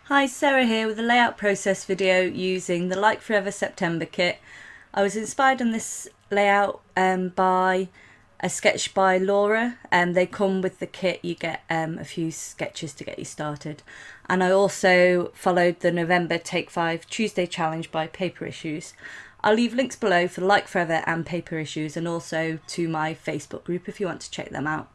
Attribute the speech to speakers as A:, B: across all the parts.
A: Hi, Sarah here with a layout process video using the Like Forever September kit. I was inspired on this layout by a sketch by Laura. They come with the kit, you get a few sketches to get you started. And I also followed the November Take 5 Tuesday challenge by Paper Issues. I'll leave links below for Like Forever and Paper Issues, and also to my Facebook group if you want to check them out.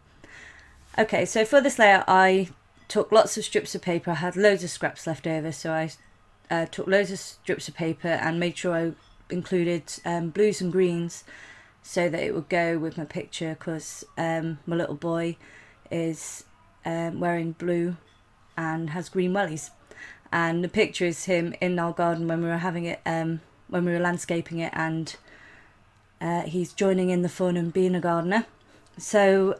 A: Okay, so for this layout I took lots of strips of paper. I had loads of scraps left over, so I took loads of strips of paper and made sure I included blues and greens so that it would go with my picture, because my little boy is wearing blue and has green wellies, and the picture is him in our garden when we were having it, when we were landscaping it, and he's joining in the fun and being a gardener. So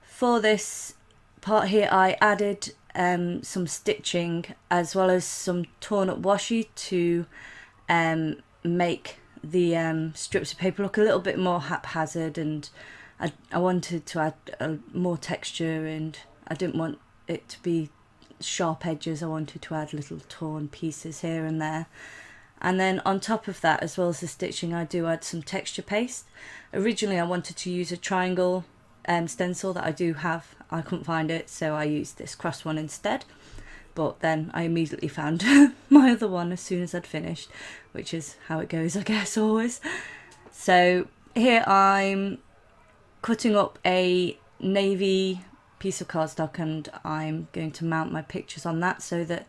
A: for this part here I added some stitching as well as some torn up washi to make the strips of paper look a little bit more haphazard, and I wanted to add more texture, and I didn't want it to be sharp edges. I wanted to add little torn pieces here and there. And then on top of that, as well as the stitching, I do add some texture paste. Originally I wanted to use a triangle stencil that I do have. I couldn't find it, so I used this cross one instead, but then I immediately found my other one as soon as I'd finished, which is how it goes, I guess, always. So here I'm cutting up a navy piece of cardstock, and I'm going to mount my pictures on that so that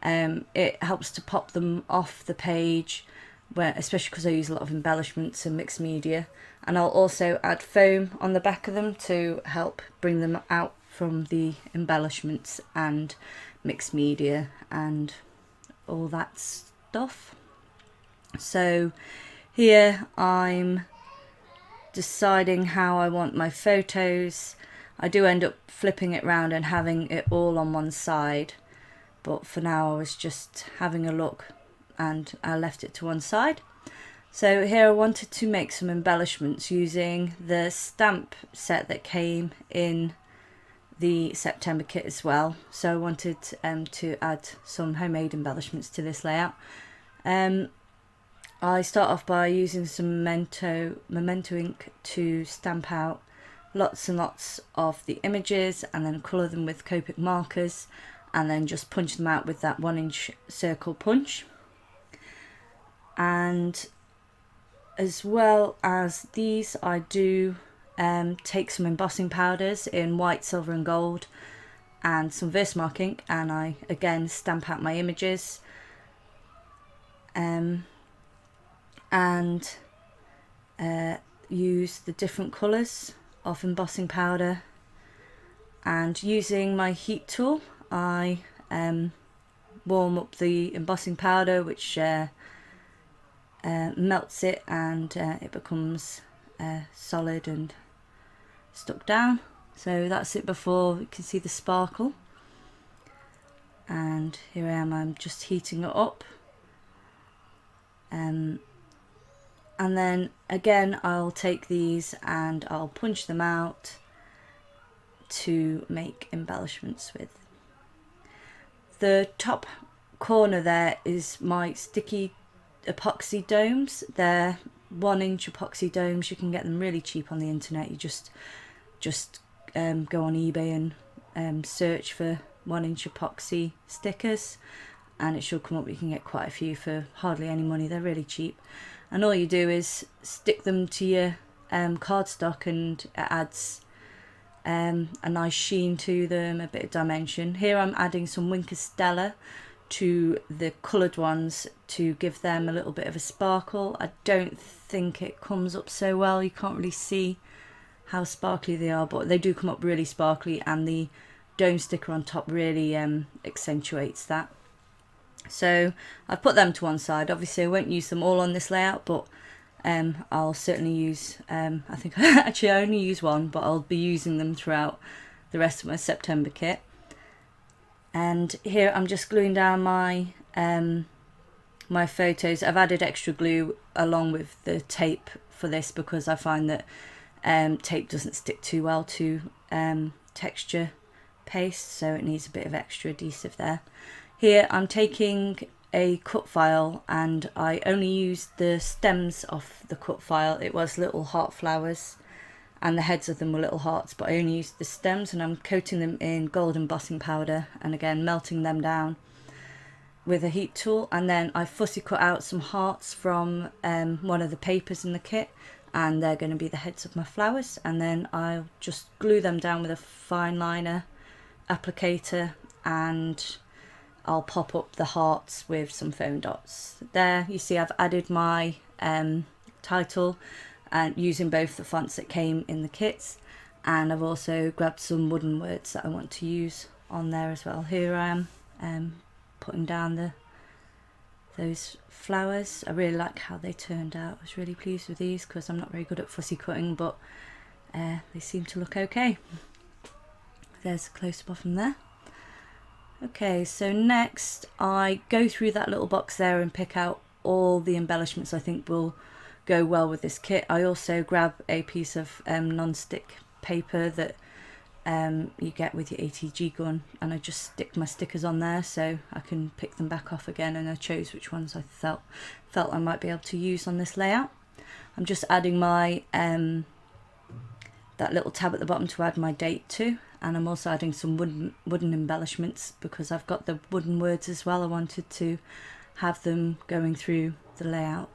A: it helps to pop them off the page, especially because I use a lot of embellishments and mixed media. And I'll also add foam on the back of them to help bring them out from the embellishments and mixed media and all that stuff. So here I'm deciding how I want my photos. I do end up flipping it round and having it all on one side, but for now I was just having a look and I left it to one side. So here I wanted to make some embellishments using the stamp set that came in the September kit as well. So I wanted to add some homemade embellishments to this layout. I start off by using some Memento ink to stamp out lots and lots of the images, and then colour them with Copic markers, and then just punch them out with that 1-inch circle punch. And as well as these, I do take some embossing powders in white, silver and gold, and some Versamark ink, and I again stamp out my images and use the different colours of embossing powder. And using my heat tool, I warm up the embossing powder, which melts it, and it becomes solid and stuck down. So that's it before you can see the sparkle. And here I am, I'm just heating it up. And then again I'll take these and I'll punch them out to make embellishments with. The top corner there is my sticky epoxy domes. They're 1-inch epoxy domes. You can get them really cheap on the internet. You just go on eBay and search for 1-inch epoxy stickers, and it should come up. You can get quite a few for hardly any money. They're really cheap, and all you do is stick them to your cardstock, and it adds a nice sheen to them, a bit of dimension. Here I'm adding some Wink of Stella to the coloured ones to give them a little bit of a sparkle. I don't think it comes up so well, you can't really see how sparkly they are, but they do come up really sparkly, and the dome sticker on top really accentuates that. So I've put them to one side. Obviously I won't use them all on this layout, but I'll certainly use, I think actually I only use one, but I'll be using them throughout the rest of my September kit. And here I'm just gluing down my my photos. I've added extra glue along with the tape for this, because I find that tape doesn't stick too well to texture paste, so it needs a bit of extra adhesive there. Here I'm taking a cut file and I only used the stems of the cut file. It was little heart flowers and the heads of them were little hearts, but I only used the stems, and I'm coating them in gold embossing powder and again melting them down with a heat tool. And then I fussy cut out some hearts from one of the papers in the kit, and they're going to be the heads of my flowers. And then I'll just glue them down with a fine liner applicator, and I'll pop up the hearts with some foam dots. There you see I've added my title and using both the fonts that came in the kits, and I've also grabbed some wooden words that I want to use on there as well. Here I am putting down those flowers. I really like how they turned out. I was really pleased with these because I'm not very good at fussy cutting, but they seem to look okay. There's a close-up of them there. Okay, so next I go through that little box there and pick out all the embellishments I think will go well with this kit. I also grab a piece of non-stick paper that you get with your ATG gun, and I just stick my stickers on there so I can pick them back off again, and I chose which ones I felt I might be able to use on this layout. I'm just adding my that little tab at the bottom to add my date to, and I'm also adding some wooden embellishments because I've got the wooden words as well. I wanted to have them going through the layout.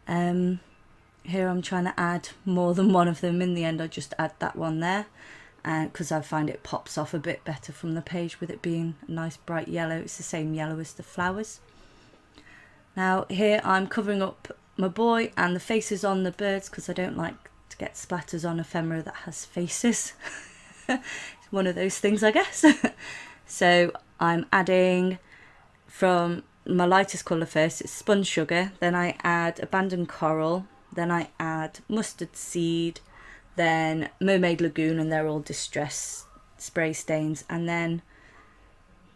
A: Here I'm trying to add more than one of them. In the end I just add that one there, and because I find it pops off a bit better from the page with it being a nice bright yellow. It's the same yellow as the flowers. Now here I'm covering up my boy and the faces on the birds because I don't like to get splatters on ephemera that has faces. It's one of those things, I guess. So I'm adding from my lightest colour first, it's Spun Sugar, then I add Abandoned Coral, then I add Mustard Seed, then Mermaid Lagoon, and they're all Distress spray stains. And then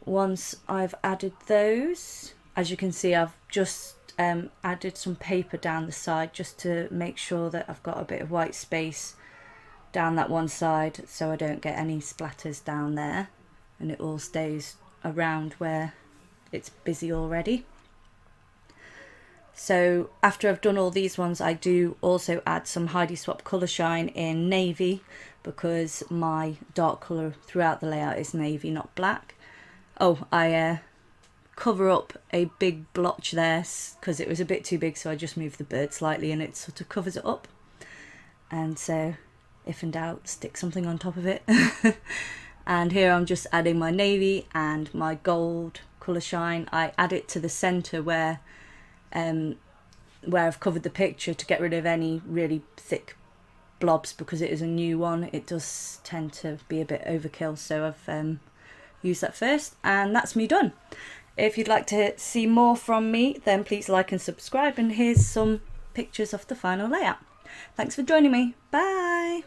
A: once I've added those, as you can see, I've just added some paper down the side just to make sure that I've got a bit of white space down that one side so I don't get any splatters down there, and it all stays around where it's busy already. So after I've done all these ones, I do also add some Heidi Swapp Colour Shine in navy because my dark colour throughout the layout is navy, not black. Oh, I cover up a big blotch there because it was a bit too big, so I just moved the bird slightly and it sort of covers it up. And so if in doubt, stick something on top of it. And here I'm just adding my navy and my gold Colour Shine. I add it to the centre where I've covered the picture to get rid of any really thick blobs because it is a new one. It does tend to be a bit overkill, so I've used that first, and that's me done. If you'd like to see more from me, then please like and subscribe, and here's some pictures of the final layout. Thanks for joining me. Bye!